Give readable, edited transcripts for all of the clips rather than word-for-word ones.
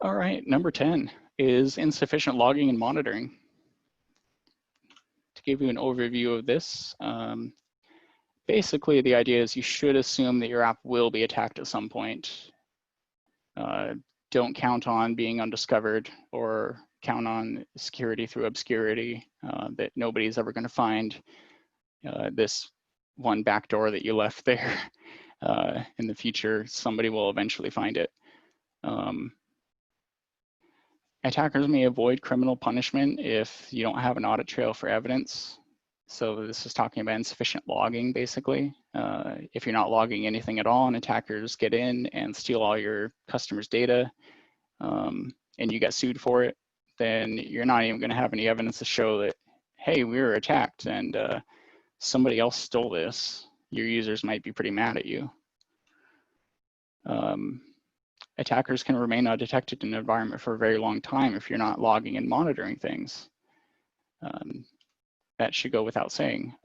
All right, number 10 is insufficient logging and monitoring. To give you an overview of this, basically the idea is you should assume that your app will be attacked at some point. Don't count on being undiscovered or count on security through obscurity, that nobody's ever going to find this one backdoor that you left there. In the future, somebody will eventually find it. Attackers may avoid criminal punishment if you don't have an audit trail for evidence. So this is talking about insufficient logging, basically. If you're not logging anything at all and attackers get in and steal all your customers' data, and you get sued for it, then you're not even going to have any evidence to show that, hey, we were attacked and somebody else stole this. Your users might be pretty mad at you. Attackers can remain undetected in an environment for a very long time if you're not logging and monitoring things. That should go without saying.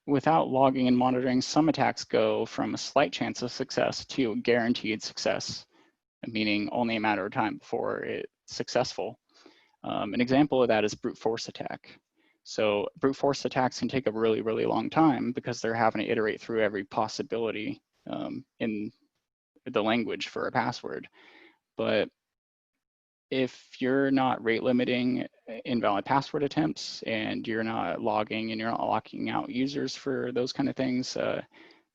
Without logging and monitoring, some attacks go from a slight chance of success to a guaranteed success, meaning only a matter of time before it's successful. An example of that is brute force attack. So brute force attacks can take a really, really long time because they're having to iterate through every possibility in the language for a password. But if you're not rate limiting invalid password attempts and you're not logging and you're not locking out users for those kind of things,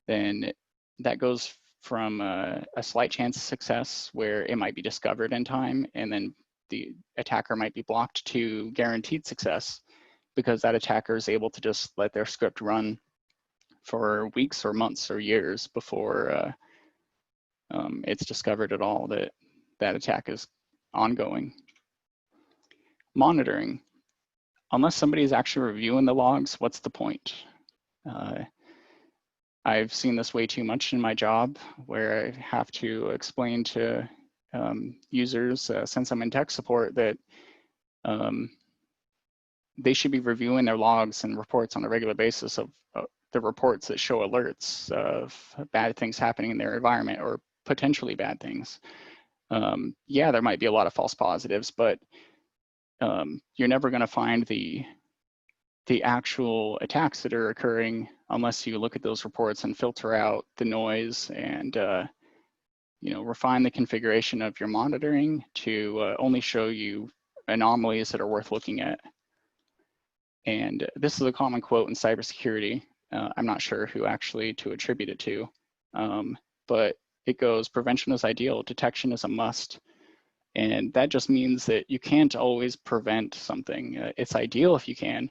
then that goes from a slight chance of success where it might be discovered in time and then the attacker might be blocked to guaranteed success because that attacker is able to just let their script run for weeks or months or years before it's discovered at all that that attack is ongoing. Monitoring. Unless somebody is actually reviewing the logs, what's the point? I've seen this way too much in my job where I have to explain to users, since I'm in tech support, that they should be reviewing their logs and reports on a regular basis of the reports that show alerts of bad things happening in their environment or potentially bad things. Yeah, there might be a lot of false positives, but you're never going to find the actual attacks that are occurring unless you look at those reports and filter out the noise and refine the configuration of your monitoring to only show you anomalies that are worth looking at. And this is a common quote in cybersecurity. I'm not sure who actually to attribute it to, but it goes, prevention is ideal, detection is a must. And that just means that you can't always prevent something. It's ideal if you can,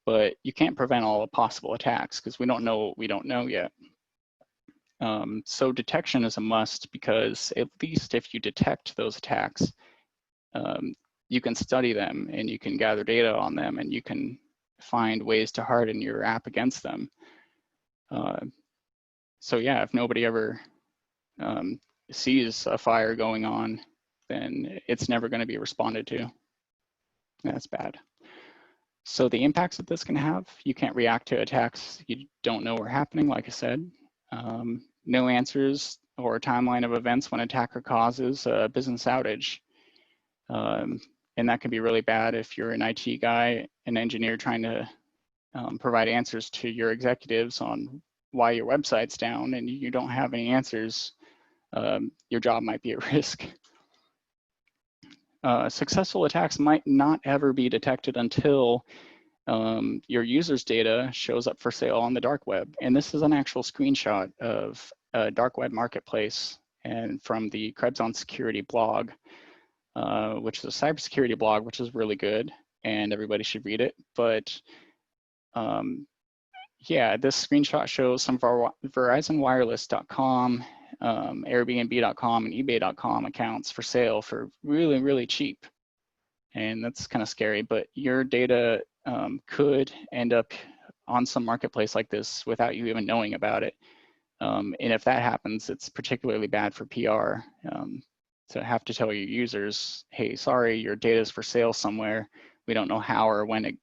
but you can't prevent all the possible attacks because we don't know what we don't know yet. So detection is a must because at least if you detect those attacks, you can study them and you can gather data on them and you can find ways to harden your app against them. So yeah, if nobody ever sees a fire going on, then it's never going to be responded to. That's bad. So the impacts that this can have, you can't react to attacks you don't know are happening, like I said. No answers or a timeline of events when attacker causes a business outage. And that can be really bad if you're an IT guy, an engineer trying to provide answers to your executives on why your website's down and you don't have any answers. Your job might be at risk. Successful attacks might not ever be detected until your user's data shows up for sale on the dark web. And this is an actual screenshot of a dark web marketplace and from the Krebs on Security blog, which is a cybersecurity blog, which is really good and everybody should read it. But yeah, this screenshot shows some of our VerizonWireless.com, Airbnb.com, and eBay.com accounts for sale for really, really cheap. And that's kind of scary, but your data could end up on some marketplace like this without you even knowing about it. And if that happens, it's particularly bad for PR. To have to tell your users, hey, sorry, your data is for sale somewhere. We don't know how or when it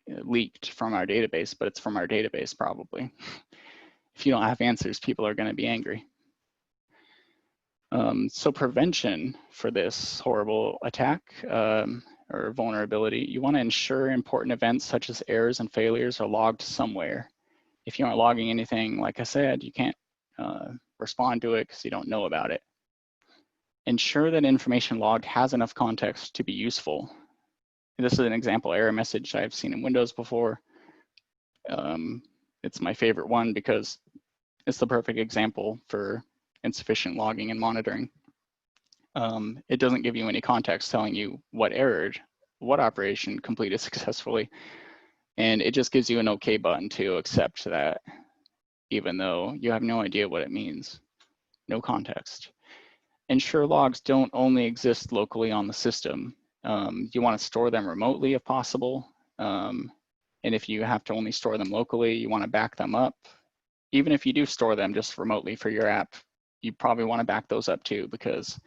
leaked from our database, but it's from our database probably. If you don't have answers, people are going to be angry. So prevention for this horrible attack or vulnerability, you want to ensure important events such as errors and failures are logged somewhere. If you aren't logging anything, like I said, you can't respond to it because you don't know about it. Ensure that information logged has enough context to be useful. This is an example error message I've seen in Windows before. It's my favorite one because it's the perfect example for insufficient logging and monitoring. It doesn't give you any context telling you what errored, what operation completed successfully, and it just gives you an OK button to accept that, even though you have no idea what it means, no context. Ensure logs don't only exist locally on the system. You want to store them remotely if possible, and if you have to only store them locally, you want to back them up. Even if you do store them just remotely for your app, you probably want to back those up too, because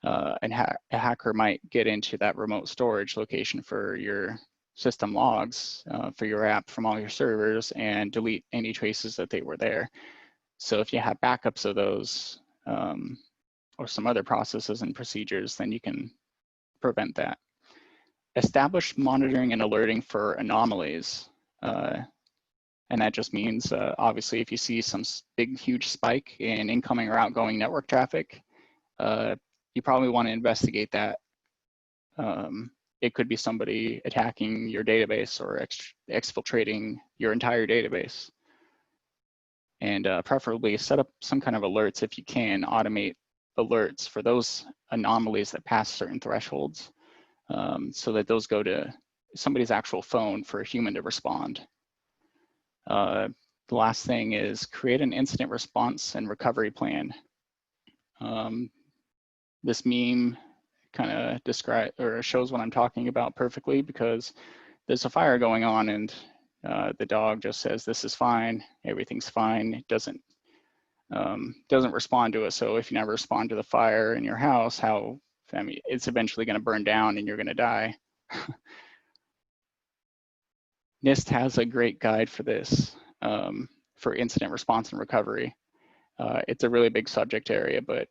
a hacker might get into that remote storage location for your system logs for your app from all your servers and delete any traces that they were there. So if you have backups of those or some other processes and procedures, then you can prevent that. Establish monitoring and alerting for anomalies. And that just means, obviously, if you see some big, huge spike in incoming or outgoing network traffic, you probably want to investigate that. It could be somebody attacking your database or exfiltrating your entire database. And preferably set up some kind of alerts if you can, automate alerts for those anomalies that pass certain thresholds so that those go to somebody's actual phone for a human to respond. The last thing is create an incident response and recovery plan. This meme kind of describes or shows what I'm talking about perfectly, because there's a fire going on and the dog just says, "This is fine, everything's fine." It doesn't respond to it. So if you never respond to the fire in your house, I mean, it's eventually going to burn down and you're going to die. NIST has a great guide for this, for incident response and recovery. It's a really big subject area, but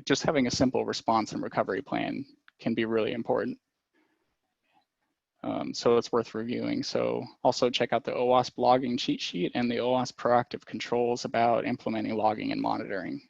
just having a simple response and recovery plan can be really important. So it's worth reviewing. So also check out the OWASP logging cheat sheet and the OWASP proactive controls about implementing logging and monitoring.